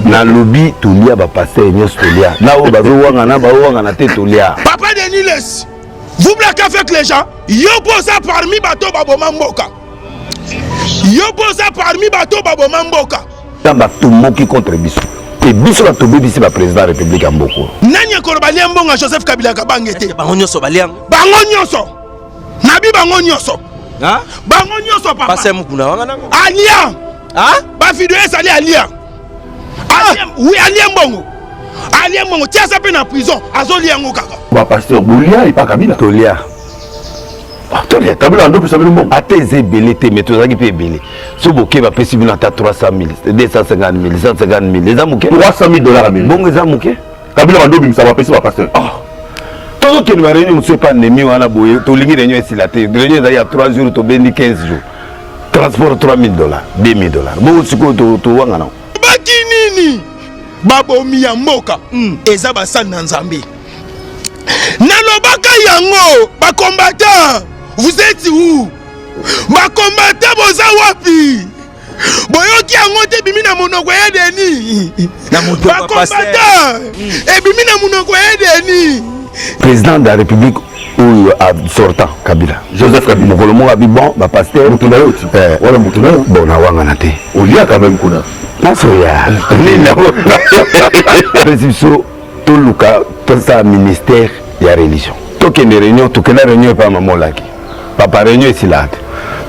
na lobby tolia ba passer nyos tolia na o bazo wanga na ba wanga na te tolia papa Denis laisse vous blaguez avec les gens yo posa parmi bato babo mamboka yo posa parmi bato babo mamboka tamba tomoki contre biso et biso la tobe bisi ba président de la République amboko nanya korbalia mbonga Joseph Kabila kabangete bango nyonso baliang bango nyonso nabi bango nyonso ha bango nyonso papa passé mukuna wanga nango alia ha ba video esali alia oui alia mbongo tia sa pe na prison azoli yango kaka ba pasteur Boulia et pas Kabila tolia tolia Kabila ndo pesa mbongo ateze belete mais tozaki pe belé so boké ba pesi bina ta 300 000 250 000 150 000 les amuké $300,000 américains bongo zamuké Kabila ndo bimisa ba pesi ba pasteur todo ke na réunion monsieur pas nemi wana boye to lingi réunion esilate réunion ya 3 jours to bendi 15 jours transport $3,000 $2,000 bon siko to wanga na baki nini babomi ya mboka eza basali na nzambe nalobaka yango bakombatant vous êtes où bakombatant boza wapi boyoki yango te bimi na monoko ya Denis bakombatant ebimi na monoko ya Denis président de la République ou sortant Kabila Joseph Kabila mokolo abi bon ba pasteur mutuna yo ti wala mutuna bon na wanga na te olia quand même kuna nasoya nina président to luka to sa ministère ya religion to kende réunion to kende réunion pa mamolaki papa réunion esilate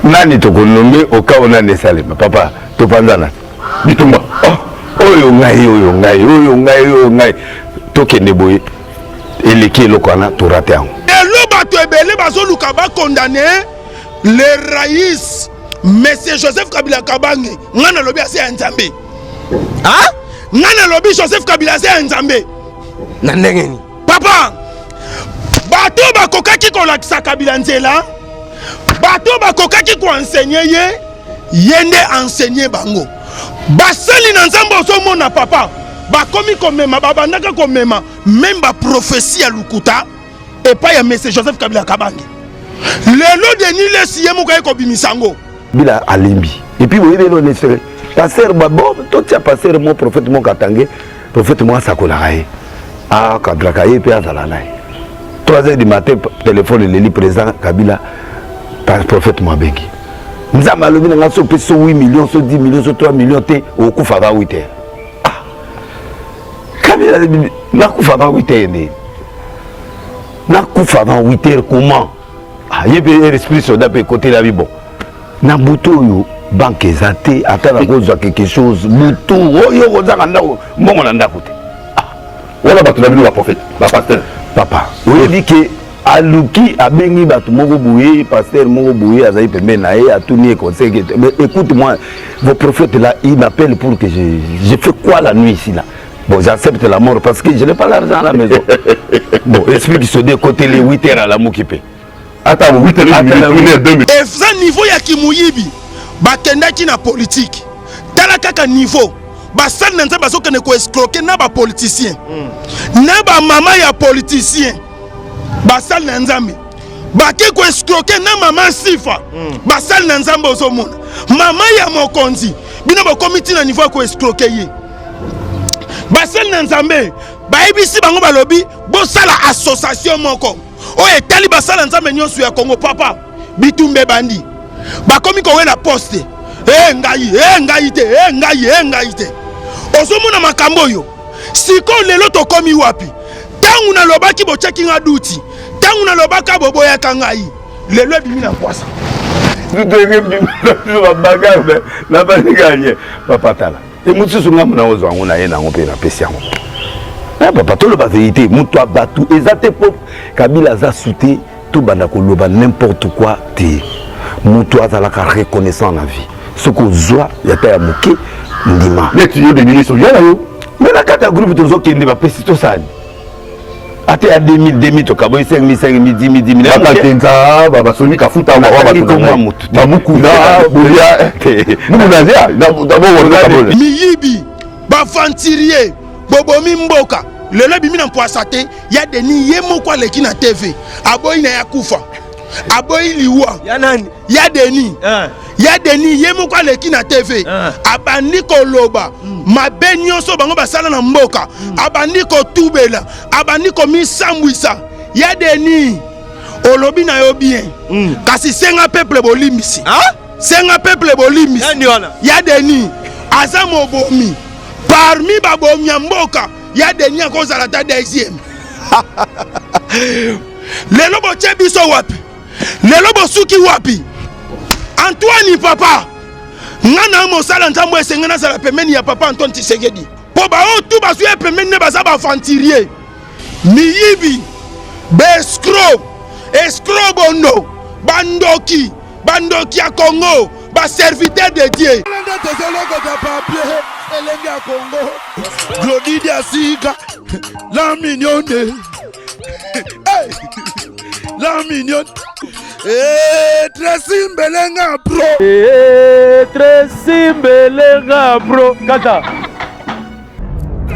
nani to konombe au cas on a nesalema papa to panzana bitumba oyo ngai to kende boye eleki eloko wana torate yango elo bato ebele bazoluka bakondane le raïs monsieur Joseph Kabila Kabange ngana lobi ase ya nzambe ha ngana lobi Joseph Kabila ase ya nzambe na ndengeni papa bato bakokaki kolakisa Kabila nzela bato bakokaki koenseigner ye yende enseigner bango basali na nzambe ozomona papa bakomi komema babandaka komema même ba prophétie ya lukuta et pas ya monsieur Joseph Kabila Kabange lelo Denis laisse ye muka ko bimisango bila alimbi et puis boye lelo nesere pasteur babo to tia pasteur mo prophète mo katange prophète mo sakola kaye Kabila kaye pe azala naye 3h du matin téléphone leli président Kabila par prophète mo bengi nzamba lobi na ngaso pe so 8 millions so 10 millions so 3 millions te okufa ba 8h Kabila nakufa ba 8h ne nakufa ba 8h comment yebe esprit soda pe côté la vie bon na buto yo banque ezate atala kozwa quelque chose buto oyo kozanga ndako mbongo na ndako te wala bato na bino ba prophète ba pasteur papa oui dit que aluki abengi bato moko bouye pasteur moko bouye azali pembe na ye atuni conseil mais écoute moi vos prophètes là ils m'appellent pour que je fais quoi la nuit ici là bon j'accepte la mort parce que je n'ai pas l'argent à la maison bon esprit qui se dit côté les 8h à la mokipe attends 8h et ça niveau ya kimuyibi bakendaki na politique tala kaka niveau basali na nzambe bazokende ko escroquer na ba politicien na ba mama ya politicien basali na nzambe bake ko escroquer na mama sifa basali na nzambe ozomona mama ya mokonzi bino ba comité na niveau ko escroquer ye basali na nzambe baibisi bango balobi bosala association moko oye tali basala nzambe nyonso ya Congo papa bitumbe bandi bakomi ko wena poste ngai te ozomona makambo yo siko lelo to komi wapi tangu na lobaki bo checking aduti tangu na lobaka boboya kangai lelo bimi na kwasa la bagarre papa tala et mususu ngamu na ozo ngona ye na ngope na pesi yango papa to le ba vérité mutu abatu ezate pop Kabila za souté tout banda ko loba n'importe quoi te mutu azala ka reconnaissant la vie ce que zoa ya ta ya moké ndima mais tu yo de ministre ya yo mais la kata groupe to zo kende ba pesi to sali ate à 2000 to kaboy 5000 10 000 batenza baba soni kafuta wa ba mukuna bolia mukuna ya d'abord miyibi ba venturier bobomi mboka lelo bimi na poisate ya Denis ye moko aleki na TV aboyi na yakufa aboyi liwa Ya nani? ya Denis ya Denis ye moko aleki na TV abandi koloba mabe nyonso bango basala na mboka abandi kotubela abandi komisambwisa ya Denis olobi na yo bien kasi senga peuple bolimbisi senga peuple bolimbisi ya Denis aza mobomi parmi babomi ya mboka ya Denis akozala ta deuxième lelo botie biso wapi lelo bosuki wapi Antoine papa ngana mosala nzambo esenga na sala pemeni ya papa Antoine Tshisekedi po ba o tu basu ya pemeni ne baza ba fantirier miyibi beskro escro bondo bandoki ya Congo ba serviteur de Dieu elengi ya Congo Glody Diasika la mignonne la mignonne Tracy Mbelenga bro Tracy Mbelenga bro Kata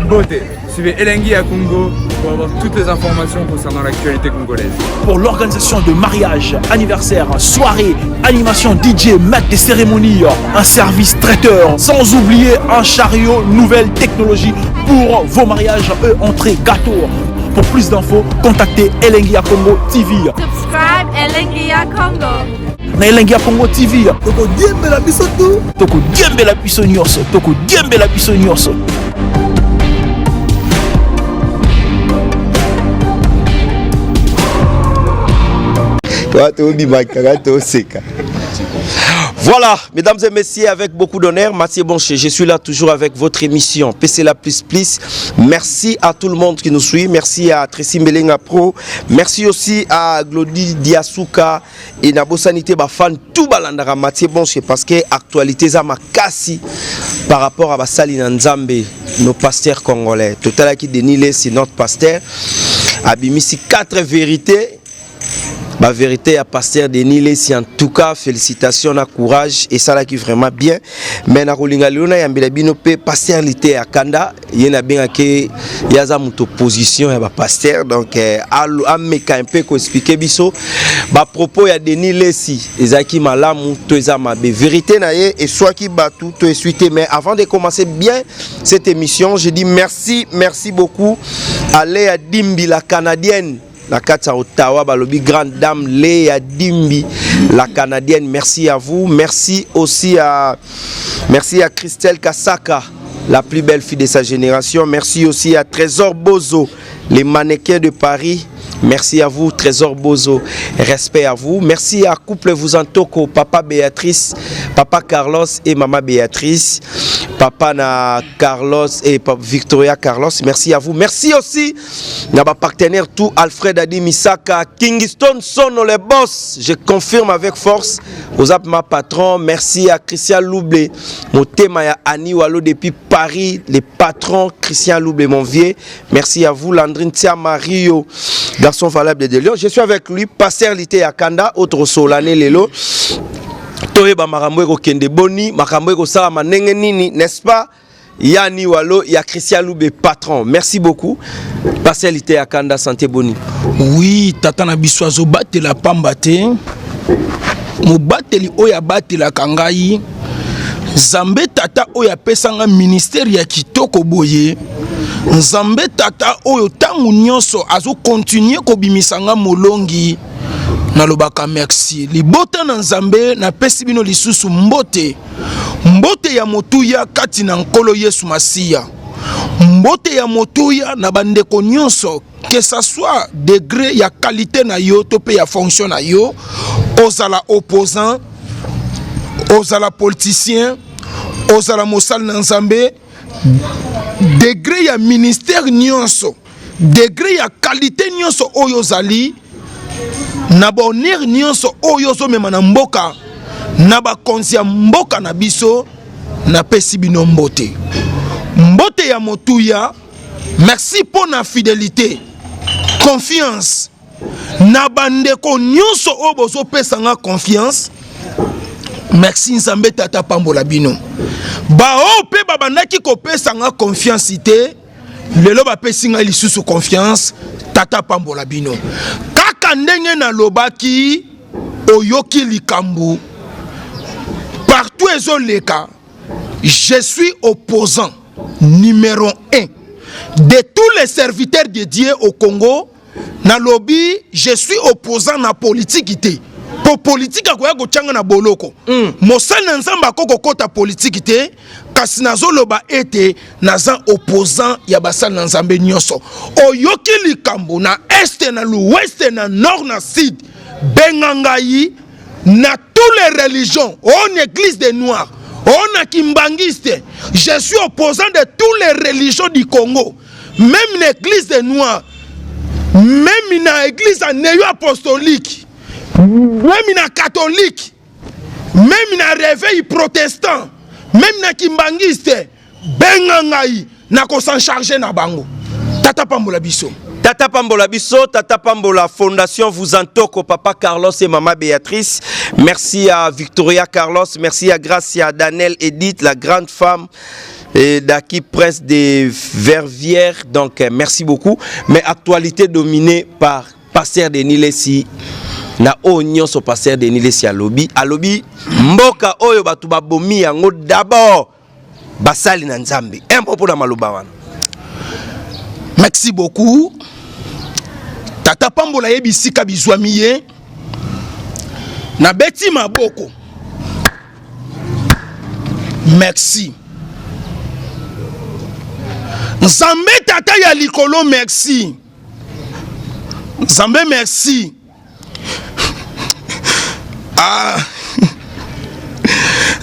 Beauté, suivez Elengi à Congo pour avoir toutes les informations concernant l'actualité congolaise. Pour l'organisation de mariage, anniversaire, soirée, animation DJ, maître des cérémonies, un service traiteur, sans oublier un chariot, nouvelle technologie pour vos mariages, entrée, gâteau. Pour plus d'infos, contactez Elengia Congo TV. Subscribe Elengia Congo. Na Elengia Congo TV. Toko diembe la biso tu. Toko diembe la biso nyonso. Toko diembe la biso nyonso. Voilà, mesdames et messieurs, avec beaucoup d'honneur, Mathieu Bonché, je suis là toujours avec votre émission PC La Plus Plus. Merci à tout le monde qui nous suit, merci à Tracy Mbelenga Pro, merci aussi à Glody Diasika et Nabo Sanité Bafan tout balandara Mathieu Bonché parce que actualité za makasi par rapport à Basali Nzambe, nos pasteurs congolais. Total qui Denis c'est notre pasteur. Abimisi 4 vérités. Ma vérité à pasteur Denis Lessi, en tout cas félicitations à courage et ça là qui vraiment bien mais na kolinga liona ya mbelabino pe pasteur lité à Kanda yena bien que yaza muto position ya ba pasteur donc ameka un peu ko expliquer biso ba propos ya Denis Lessi ezaki malamu to ezama be vérité na ye et soit qui batu to essuité mais avant de commencer bien cette émission je dis merci beaucoup à Léa Dimbi la canadienne. La Katsa Ottawa, balobi grande dame Léa Dimbi, la canadienne. Merci à vous. Merci aussi à Christelle Kasaka, la plus belle fille de sa génération. Merci aussi à Trésor Bozo, les mannequins de Paris. Merci à vous, Trésor Bozo. Respect à vous. Merci à Couple Vous en Toko, Papa Béatrice, Papa Carlos et Maman Béatrice. Papa na Carlos et Victoria Carlos, merci à vous. Merci aussi à ma partenaire tout Alfred Adi Misaka, Kingston Sono les boss. Je confirme avec force aux ma patron. Merci à Christian Loublé, mon thème à Annie Wallo depuis Paris, les patrons Christian Loublé mon vieux. Merci à vous Landrine Tia Mario, garçon valable de Lyon. Je suis avec lui, pasteur Lité Akanda, autre Solane Lelo. Toyeba makambo eko kende boni makambo eko sala manenge nini n'est-ce pas Yani Walo ya Christian Loubé patron merci beaucoup pasteur Lité Akanda santé boni oui tata na biso azo batela pamba te mo bateli oya batela kangai Nzambe tata oya pesanga ministère ya kitoko boye Nzambe tata oyo tangu nyonso azo continuer ko bimisanga molongi nalobaka merci libota na Nzambe na pesi bino lisusu mbote ya motuya kati na nkolo Yesu Masiya mbote ya motuya na bandeko nyonso que ça soit degré ya qualité na yo to pe ya fonction na yo ozala opposant ozala politicien ozala mosal na Nzambe degré ya ministère nyonso degré ya qualité nyonso oyo zali na bonheur nyonso oyo zo mema na mboka na ba konsia mboka na biso na pesi bino mbote ya motuya merci pour na fidélité confiance na bandeko nyonso oyo bozo pesanga confiance merci Nzambe tata pambola bino ba o pe babandaki ko pesanga confiance ite lelo ba pesinga lisusu confiance tata pambola bino ndenge na lobaki oyoki likambo partout ezoleka. Je suis opposant numéro 1 de tous les serviteurs dédiés au Congo. Na lobby, je suis opposant na politique ité. Pour politique akoya go changa na boloko. Mosala nzamba koko kota politique ité. Kasi nazo loba ete naza opposant ya basala nzambe nyonso. Oyoki likambo na est na l'ouest na nord na sud. Bengangayi na tous les religions. On église des noirs. On a kimbangiste. Je suis opposant de toutes les religions du Congo. Même l'église des noirs. Même na église néo-apostolique. Même na catholique. Même na réveil protestant. Même na kimbangiste. Bengangayi. Na ko s'en charger na bango. Tata Pambola Biso. Tata Pambola Bisso, Tata Pambola Fondation vous en toque Papa Carlos et Maman Béatrice. Merci à Victoria Carlos, merci à Gracia, Daniel, Edith, la grande femme d'Aki Presse des Vervières. Donc merci beaucoup. Mais actualité dominée par Pasteur Denis Lessi. Na oignon so Pasteur Denis Lessi à lobby. À lobby, mboka oyo batu babomi yango d'abord basali na Nzambe. Un propos na maloba wana. Merci beaucoup. Tata Pambola yebisika bizwamiye. Na beti maboko. Merci. Nzambe tata ya likolo merci. Nzambe merci. Ah.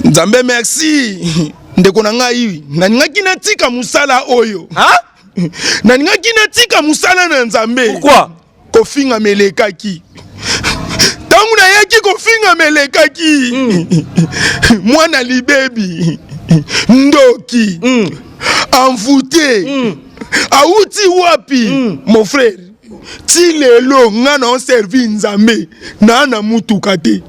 Nzambe merci. Ndeko na ngai. Na ngaki na tika musala oyo. Hein? Na ngaki na tika musala na Nzambe. Pourquoi? Kofinga melekaki. Tangu na yaki kofinga melekaki. Mwana libebi. Ndoki. Envoûté. Auti wapi. Mon frère. Ti lelo nga na servi Nzambe na na mutuka te.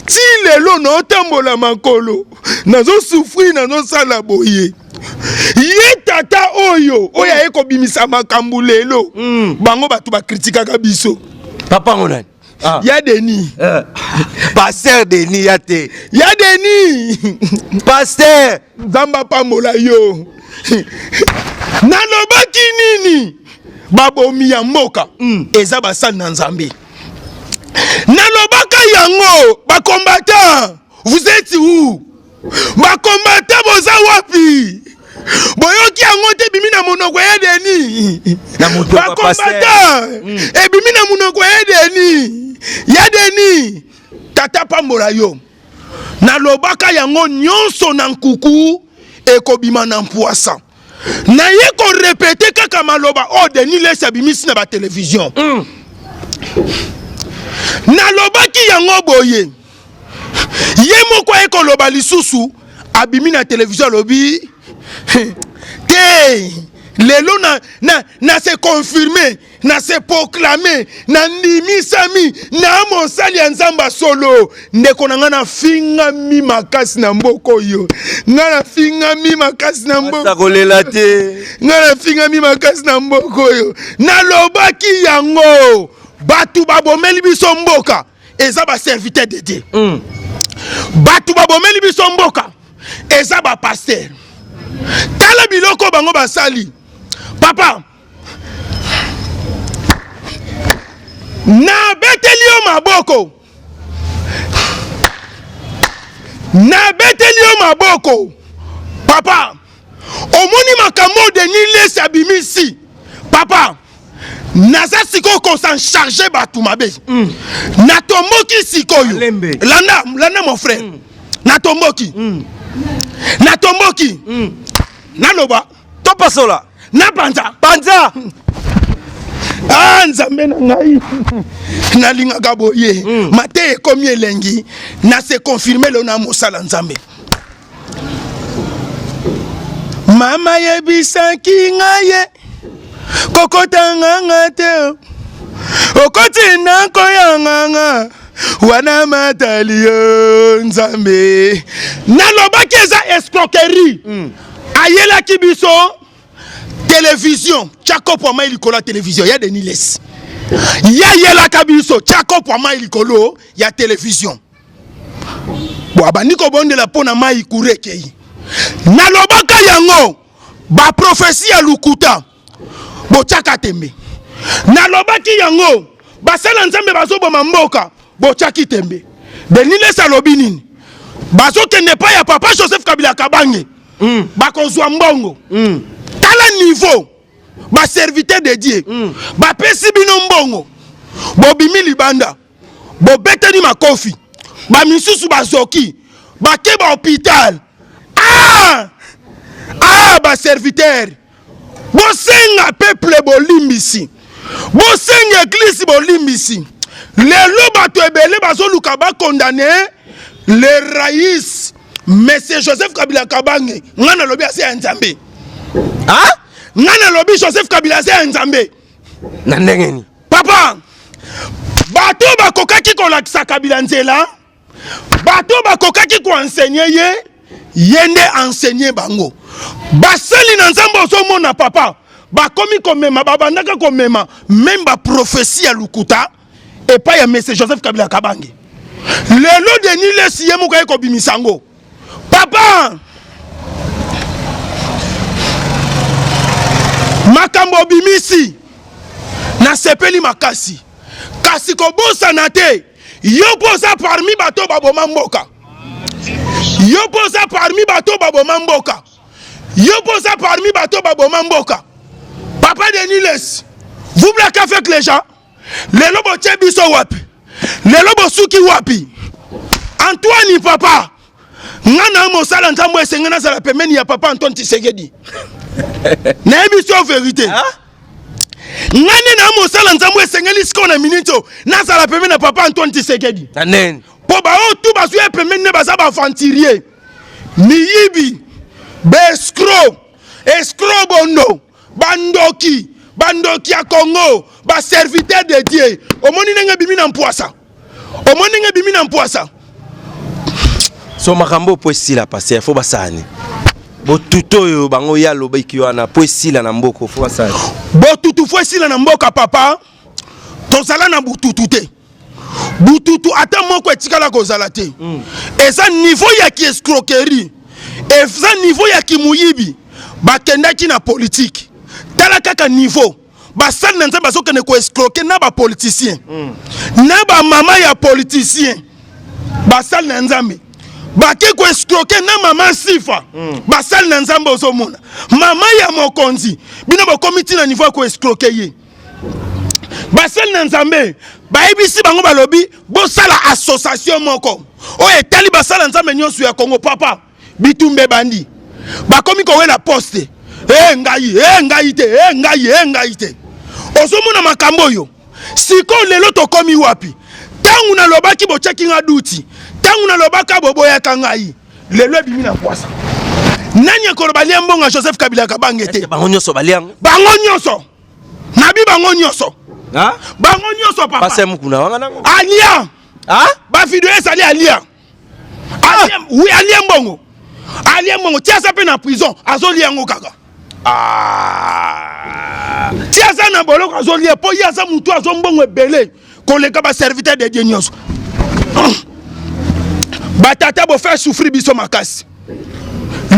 Ti lelo na tambola makolo. Nazo souffrir nazo sala boye. Ye tata oyo oya eko bimisa makambu lelo. Bango batu ba kritikaka biso. Papa onani. Ah. Ya Denis. Pasteur Denis yate. Ya Denis. Pasteur Nzamba Pambola yo. Nalobaki nini? Babomi ya mboka. Eza basali na Nzambe. Nalobaka yango ba combattant. Vous êtes où? Ba combattant boza wapi? Boyoki yango te bimi na monoko ya Denis. Na moto ba combattant. E bimi na monoko ya Denis. Ya Denis. Tata Pambola yo. Nalobaka yango nyonso na nkuku ekobima na mpoasa. Na ye ko répéter kaka maloba o Denis Lessi abimisi na ba télévision. Nalobaki yango boye. Ye moko eko loba lisusu abimi na télévision lobi ke lelo na se confirmer na se proclamer na ndimisami na mosali ya Nzamba solo ndeko na nga na finga mi makasi na mboko yo nga na finga mi makasi na mboko sakolela te nga na finga mi makasi na mboko yo na lobaki yango batu babomeli biso mboka eza ba serviteur de Dieu. Batu babomeli biso mboka eza ba pasteur. Tala biloko bango basali. Papa. Na betelio maboko. Na betelio maboko. Papa. Omoni makambo Denis Lessi abimisi. Papa. Naza siko ko s'en charger batu mabe. Na tomboki sikoyo. Landa mon frère. Na tomboki. Na tomboki. Na loba. Topa sola. Na panza. Panza. Ah Nzambe na ngai. Na linga gaboye. Mate komi elengi. Na se confirmer le na mosala Nzambe. Mama yebisaki ngaye. Kokota nganga te. Okoti na koyanganga. Wana matalio Nzambe. Nalobaki eza escroquerie. Ayela kibiso télévision. Chako pour moi il colla télévision. Ya Denis Lessi. ya yelaka biso tiako po mai likolo ya télévision bo abandi kobondela mpona mai kurekei nalobaka yango baprophétie ya lukuta botiaka tembe nalobaki yango basala nzambe bazoboma mboka botiaki tembe Denilès alobi nini bazokende pa ya papa Joseph Kabila Kabange bakozwa mbongo tala niveau baserviteur de Dieu bapesi bino mbongo bobimi libanda bobetani makofi bamisusu bazoki bake ba hôpital baserviteur bosenga peuple bolimbisi bosenga église bolimbisi lelo bato ebele bazoluka bakondane le raïs Monsieur Joseph Kabila Kabange ngana lobi ase ya nzambe ngana lobi Joseph Kabila ase ya nzambe na ndengeni papa bato bakokaki kolakisa Kabila nzela bato bakokaki ko enseigner ye yende enseigner bango basali na nzambe ozomona papa bakomi komema babandaka komema même ba prophétie ya lukuta et pas ya Monsieur Joseph Kabila Kabange lelo Denilès ye muka ko bimisango papa makambo bimisi na sepeli makasi kasi kobosana te yo poza parmi bato baboma mboka yo poza parmi bato baboma mboka yo poza parmi bato baboma mboka papa Denilès vous blaguez avec les gens lelo botie biso wapi lelo bosuki wapi Antoine papa ngana mosala nzambo esengena sala pemeni ya papa Antoine Tshisekedi na émission vérité ngane na mosala nzambo esengeli sikona minito na sala pemeni na papa Antoine Tshisekedi amen po ba o tu basu ya pemeni ne baza ba fantirier miyibi escroc bondo bandoki ya Congo ba serviteur de Dieu omoni nenge bimi na mpoasa so makambo po esila passer fo basani botuto yo bango ya lobeki wana po esila na mboko fo basani botutu fo esila na mboka papa tozala na bututu te bututu ata moko etikala kozala te eza niveau ya ki escroquerie eza niveau ya ki muyibi bakendaki na politique tala kaka niveau basali na nzambe bazokende ko escroquer na ba politicien na ba mama ya politicien basali na nzambe baki ko escroquer na mama sifa basali na nzambe ozomona mama ya mokonzi bino bokomiti na niveau ko escroquer ye basali na nzambe baibisi bango balobi bosala association moko o etali basala nzambe nyonso ya Congo papa bitumbe bandi bakomi ko wela poste ngai te ozomona makambo yo siko lelo tokomi wapi tangu na lobaki bocheki nga duti tangu na lobaka boboyaka ngai lelo ebimi na poasa nani akoloba lia mbonga Joseph Kabila Kabange te bango nyonso baliango bango nyonso nabi bango nyonso papa pase mukuna wanga nango alia ba video esali alia oui alia mbongo tia sa pe na prison azolia ngo kaka tia sa na boloko azolia po ya sa mutu azombongo ebele koleka ba serviteur de Dieu nyonso batata bo faire souffrir biso makasi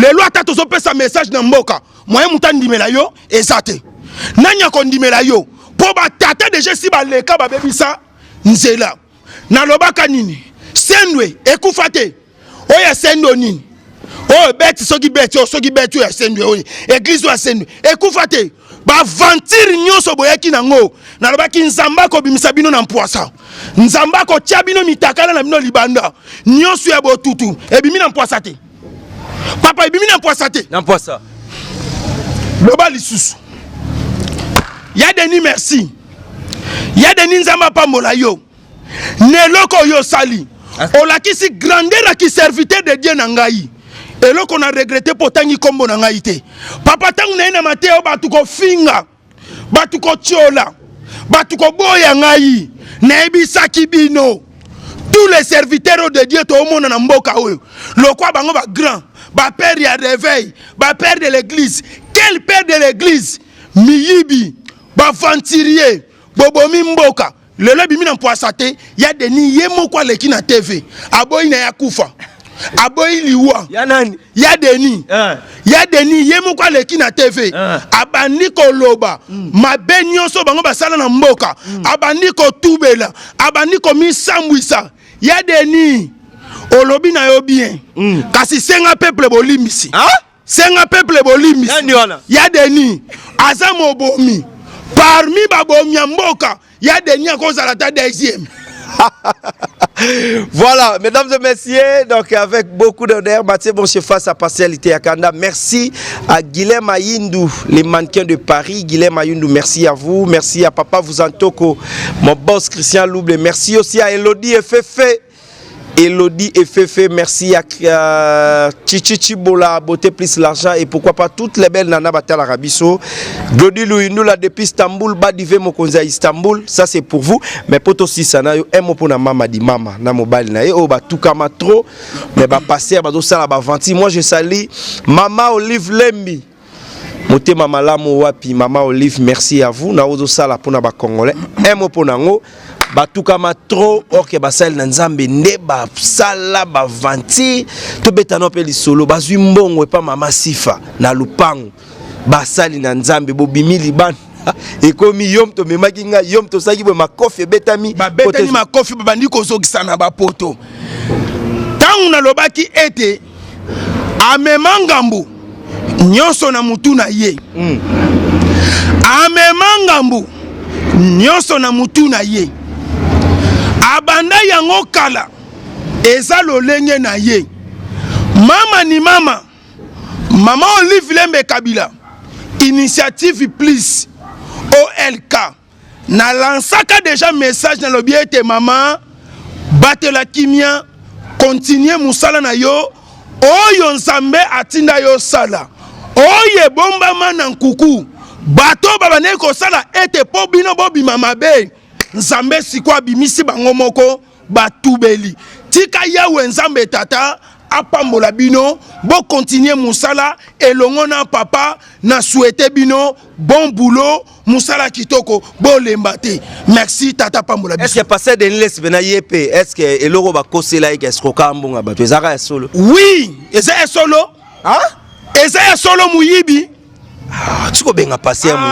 lelo ata tozopesa message na mboka moyen muta ndimela yo ezate nanya kondimela yo po batata deja si baleka babebisa nzela nalobaka nini sendwe ekufa te oya sendo nini beti soki beti ya sendwe oye église ya sendwe ekufa te ba ventire nyonso boyaki nango nalobaki nzamba ko bimisa bino na mpoasa nzamba ko tia bino mitakala na bino libanda nyonso ya botutu ebimi na mpoasa te papa ebimi na mpoasa te na mpoasa loba lisusu ya deni merci ya deni nzamba pambola yo neloko yo sali olakisi grandeur ki serviteur de Dieu na ngai eloko na regretter potangi kombo na ngai te papa tangu na ina mateo batu ko finga batu ko tiola batu ko boya ngai na ebisaki bino tous les serviteurs de Dieu to omona na mboka oyo lokwa bango ba grand ba père ya réveil ba père de l'église quel père de l'église miyibi ba venturier bobomi mboka lelo bimi na poisa te ya Denis ye moko leki na TV aboyi na ya kufa aboyi liwa ya nani ya Denis ya Denis ye moko leki na TV abandi ko loba mabe nyonso bango basala na mboka abandi ko tubela abandi ko misambwisa ya Denis olobi na yo bien kasi senga peuple bolimbisi senga peuple bolimbisi ya Denis aza mobomi parmi babomi ya mboka ya Denis akozala ta deuxième. Voilà, mesdames et messieurs, donc avec beaucoup d'honneur, Mathieu Bonche face à Partialité Akanda. Merci à Guilhem Ayindou, les mannequins de Paris. Guilhem Ayindou, merci à vous. Merci à Papa Vouzantoko, mon boss Christian Louble. Merci aussi à Elodie Efefe. Elodie Efefe, merci à Chichichi Bola, Beauté plus l'argent et pourquoi pas toutes les belles Nana Batal Arabiso. Glody Louinoula depuis Istanbul, Badive Mokonza Istanbul, ça c'est pour vous. Mais pour aussi ça, na yo emo pour na mama di mama, na mobile na yo ba tout kama trop, mais ba passer ba do ça la ba venti. Moi je salue Mama Olive Lembi. Moté mama lamo wapi, Mama Olive, merci à vous. Na ozo sala pour na ba congolais, emo pour nango. Batukama trop orke basal na nzambe nde ba sala ba vanti to betano pe li solo bazwi mbongo pa mama sifa na lupango basali na nzambe bobimi liban ekomi yom to memaki nga yom to saki bo makofi betami ba betani makofi babandi ko zokisa na ba poto tangu na lobaki ete amemangambu nyonso na mutu na ye amemangambu nyonso na mutu na ye abanda yango kala eza lolenge na ye mama ni mama Mama Olive Lembe Kabila initiative please OLK na lansaka déjà message na lobiete mama batela kimia continuer musala na yo oyo nzambe atinda yo sala oye bomba mana nkuku bato babane ko sala ete po bino bobi mama be nzambe sikwa bimisi bango moko batubeli tika yawe nzambe tata apambola bino bo continuer musala elongo na papa na souhaiter bino bon boulot musala kitoko bo lembate merci tata pambola biso. Est-ce que passer de l'Est bena yepe est-ce que eloko ba kosela est-ce ko kambonga bato ezaka solo? Oui, eza solo. Eza solo muyibi. Tiko benga passer mu.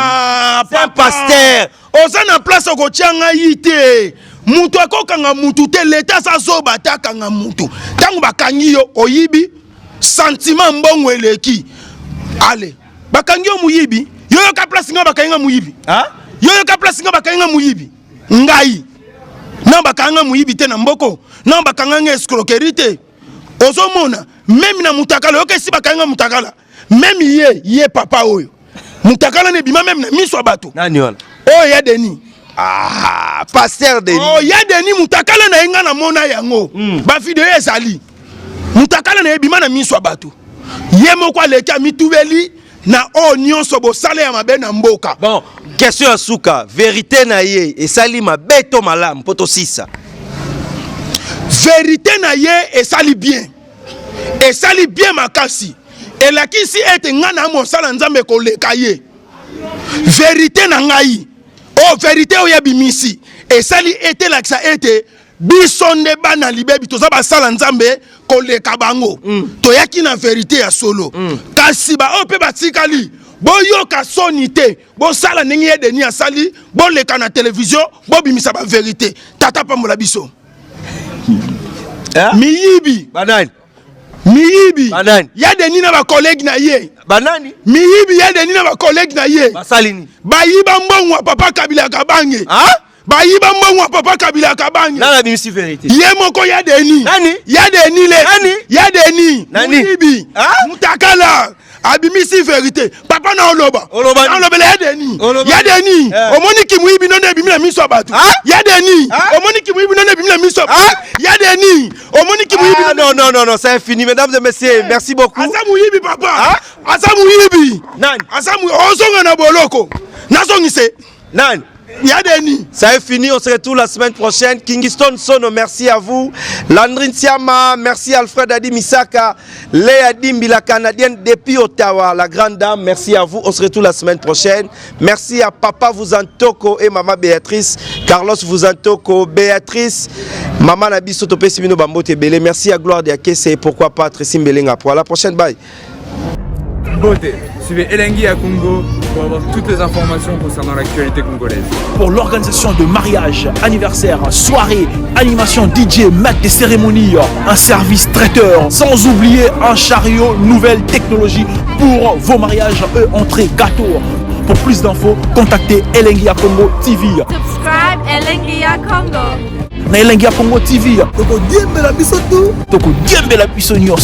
C'est un pasteur. Oza na place ko tianga yite. Mutu akokanga mutu te leta sa zoba takanga mutu. Tangu bakangi yo oyibi sentiment mbongo eleki. Allez, bakangi yo muyibi. Yo ka place nga bakanga muyibi. Yo ka place nga bakanga muyibi. Ngai. Na bakanga muyibi te na mboko. Na bakanga escroquerie te. Ozomona même na mutakala yo kesi bakanga mutakala. Même ye papa oyo. Mutakala ne bima même na miso bato. Nani wala? Oh ya Denis. Pasteur Denis. Oh ya Denis mutakala na inga na mona yango. Ba video ezali. Mutakala na bima na miso bato. Ye moko aleka mitubeli na onion sobo sale ya mabe na mboka. Bon, question à Souka, vérité na ye et sali mabe to malam poto sisa. Vérité na ye et sali bien. Et sali bien makasi. Et la kisi ete ngana mo sala nzambe ko leka ye. Vérité na ngai. Oh vérité oya bimisi. Et sali ete la kisa ete bisonde bana libebi toza ba sala nzambe ko leka bango. Toyaki na vérité ya solo. Kasi ba ope batikali. Boyo ka sonité. Bo sala ndenge Denis asali, bo leka na télévision, bo bimisa ba vérité. Tata pambola biso. Miyibi. Banani. Miyibi. Banani. Ya Denis na ba collègue na ye. Banani. Miyibi ya Denis na ba collègue na ye. Basalini. Bayiba mbongo papa Kabila Kabange. Bayiba mbongo papa Kabila Kabange. Nana bimisi vérité. Ye moko ya Denis. Nani? Ya Denis le. Nani? Ya Denis. Nani? Miyibi. Mutakala. Abimisi vérité. Papa na oloba. Oloba. Na oloba ya Denis. Ya Denis. Omoni ki muyibi none bimina miso abatu. Ya Denis. Omoni ki muyibi none bimina miso abatu. Ya Denis. Omoni ki muyibi. Non, c'est infini, mesdames et messieurs. Merci beaucoup. Asa muyibi papa. Asa muyibi. Nani? Asa muyibi. Ozonga na boloko. Nazongise. Nani? Il y a des nids. Ça est fini, on se retrouve la semaine prochaine. Kingston Sono, merci à vous. Landrine Siama, merci Alfred Adi Misaka. Léa Dimbi, la Canadienne depuis Ottawa, la grande dame, merci à vous. On se retrouve la semaine prochaine. Merci à Papa Vuzantoko et Maman Béatrice. Carlos Vuzantoko, Béatrice, Maman Nabiso Topé Simino Bambote Belé. Merci à Gloire Diakese et pourquoi pas Tressim Belenga. Pour la prochaine, bye. Beauté. Suivez Elengi à Congo pour avoir toutes les informations concernant l'actualité congolaise. Pour l'organisation de mariage, anniversaire, soirée, animation DJ, maître des cérémonies, un service traiteur, sans oublier un chariot, nouvelle technologie pour vos mariages, entrée, gâteau. Pour plus d'infos, contactez Elengi à Congo TV. Subscribe Elengi à Congo. Na Elengi à Congo TV. Toko diembe la biso tu. Toko diembe la biso nyonso.